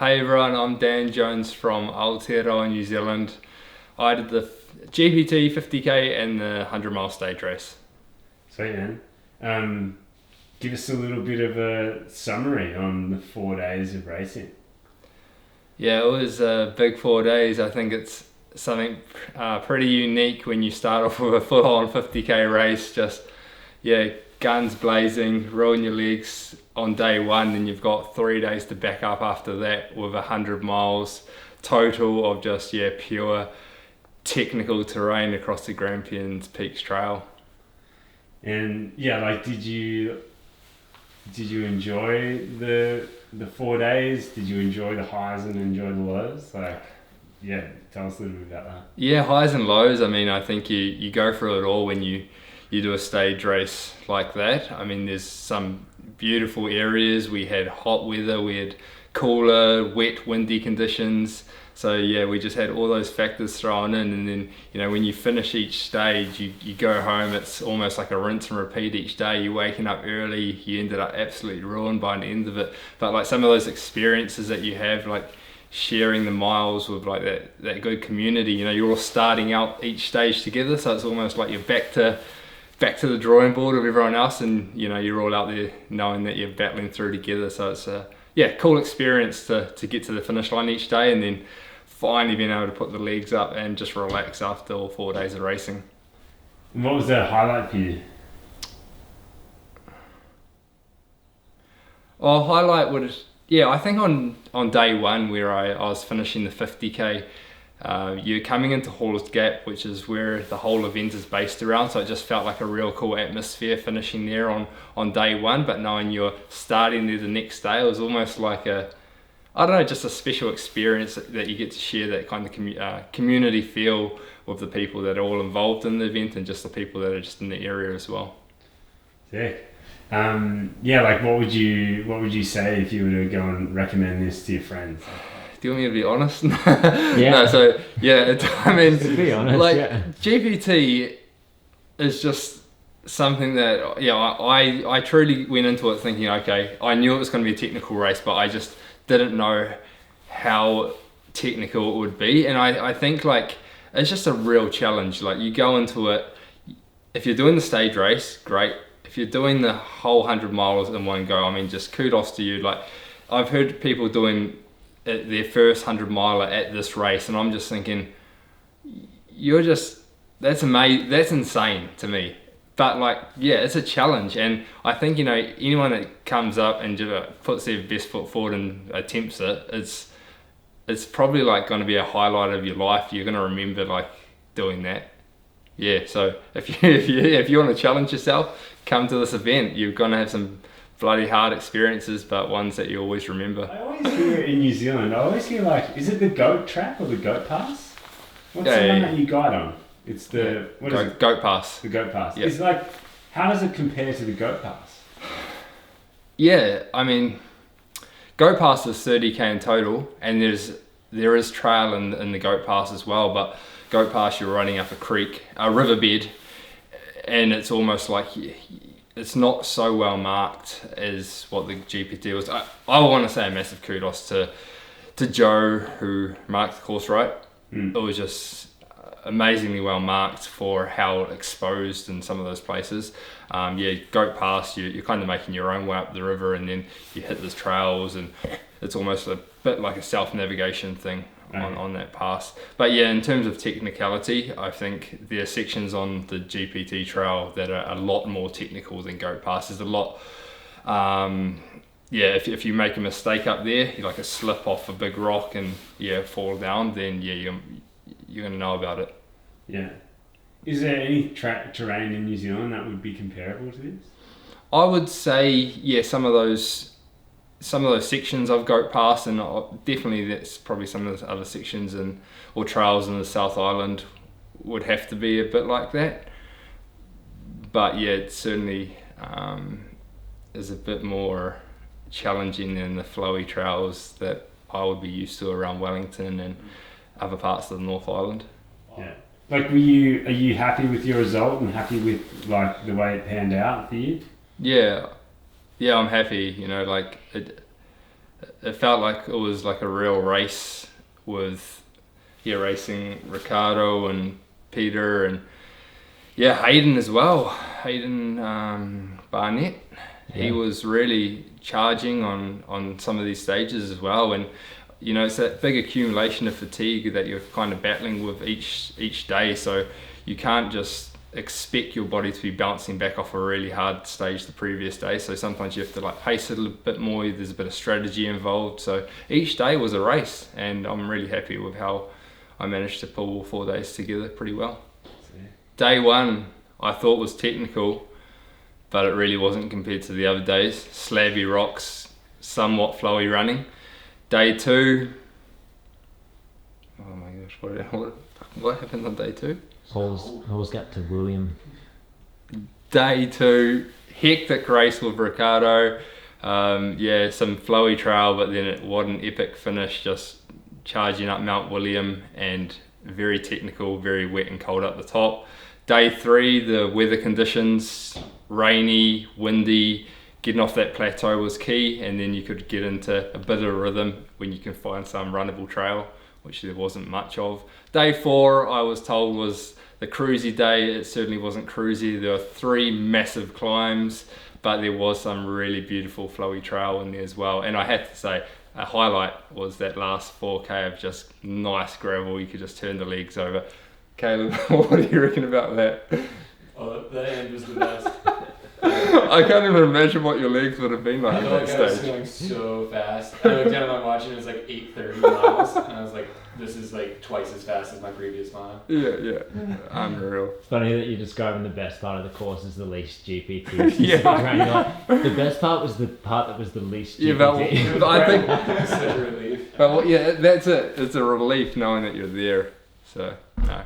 Hey everyone, I'm Dan Jones from Aotearoa, New Zealand. I did the GPT50K and the 100-mile stage race. Sweet, man. Give us a little bit of a summary on the 4 days of racing. Yeah, it was a big 4 days. I think it's something pretty unique when you start off with a full-on 50K race. Just, yeah, guns blazing, rolling your legs on day one, and you've got 3 days to back up after that with 100 miles total of just, yeah, pure technical terrain across the Grampians Peaks Trail. And yeah, like did you enjoy the 4 days? Did you enjoy the highs and enjoy the lows? Like, yeah, tell us a little bit about that. Yeah, highs and lows. I mean, I think you go through it all when you do a stage race like that. I mean, there's some beautiful areas. We had hot weather, we had cooler, wet, windy conditions. So yeah, we just had all those factors thrown in, and then when you finish each stage, you go home. It's almost like a rinse and repeat each day. You're waking up early. You ended up absolutely ruined by the end of it. But like some of those experiences that you have, like sharing the miles with like that good community. You're all starting out each stage together, so it's almost like you're back to the drawing board of everyone else, and you're all out there knowing that you're battling through together. So it's a cool experience to get to the finish line each day, and then finally being able to put the legs up and just relax after all 4 days of racing. And what was the highlight for you? Well, highlight would, yeah, I think on day one where I was finishing the 50K, you're coming into Hall's Gap, which is where the whole event is based around, so it just felt like a real cool atmosphere finishing there on day one. But knowing you're starting there the next day, it was almost like just a special experience that you get to share, that kind of community feel with the people that are all involved in the event, and just the people that are just in the area as well. Sick. Yeah, like what would you say if you were to go and recommend this to your friends? Do you want me to be honest? Yeah. No, so yeah, I mean, To be honest, like yeah. GPT is just something that I truly went into it thinking, okay, I knew it was going to be a technical race, but I just didn't know how technical it would be. And I think like it's just a real challenge. Like you go into it, if you're doing the stage race, great. If you're doing the whole 100 miles in one go, I mean, just kudos to you. Like I've heard people doing their first 100-miler at this race, and I'm just thinking, that's amazing, that's insane to me. But like, yeah, it's a challenge, and I think anyone that comes up and puts their best foot forward and attempts it, it's probably like going to be a highlight of your life. You're going to remember like doing that. Yeah, so if you want to challenge yourself, come to this event. You're going to have some bloody hard experiences, but ones that you always remember. I always hear in New Zealand, like, is it the goat track or the goat pass? What's Yeah, the one yeah. that you guide on? It's the, what is it? Goat Pass. The goat pass. Yeah. It's like, how does it compare to the goat pass? Yeah, I mean, Goat Pass is 30K in total, and there is trail in the Goat Pass as well, but Goat Pass you're running up a riverbed, and it's almost like it's not so well marked as what the GPT was. I want to say a massive kudos to Joe who marked the course right. It was just amazingly well marked for how exposed in some of those places. Goat Pass, you're kind of making your own way up the river, and then you hit those trails, and it's almost a bit like a self-navigation thing on that pass. But yeah, in terms of technicality, I think there are sections on the GPT trail that are a lot more technical than Goat Pass. There's a lot, if you make a mistake up there, like a slip off a big rock and fall down, then you're going to know about it. Yeah. Is there any terrain in New Zealand that would be comparable to this? I would say, some of those sections of Goat Pass, and definitely that's probably some of the other sections or trails in the South Island would have to be a bit like that. But yeah, it certainly is a bit more challenging than the flowy trails that I would be used to around Wellington and other parts of the North Island. Yeah. Like, are you happy with your result and happy with like the way it panned out for you? Yeah, I'm happy. it felt like it was like a real race with racing Ricardo and Peter and Hayden as well. Hayden Barnett. Yeah. He was really charging on some of these stages as well, and it's that big accumulation of fatigue that you're kind of battling with each day, so you can't just expect your body to be bouncing back off a really hard stage the previous day. So sometimes you have to like pace it a little bit more. There's a bit of strategy involved, so each day was a race, and I'm really happy with how I managed to pull all 4 days together pretty well. Day one I thought was technical, but it really wasn't compared to the other days. Slabby rocks, somewhat flowy running. Day two, oh my gosh, what happened on day two? Holes got to William. Day two, hectic race with Ricardo. Some flowy trail, but then it was an epic finish, just charging up Mount William, and very technical, very wet and cold up the top. Day three, the weather conditions, rainy, windy, getting off that plateau was key, and then you could get into a bit of rhythm when you can find some runnable trail, which there wasn't much of. Day four, I was told, was the cruisy day. It certainly wasn't cruisy. There were 3 massive climbs, but there was some really beautiful flowy trail in there as well. And I have to say, a highlight was that last 4K of just nice gravel. You could just turn the legs over. Caleb, what do you reckon about that? Oh, the end was the best. I can't even imagine what your legs would have been like I at felt that like I was stage. going so fast. I looked down at my watch and it was like 8:30 miles, and I was like, this is like twice as fast as my previous mile. Yeah, unreal. It's funny that you're describing the best part of the course as the least GPT. Yeah. The best part was the part that was the least Yeah, GPT. but I think, It was such a relief. but that's it. It's a relief knowing that you're there. So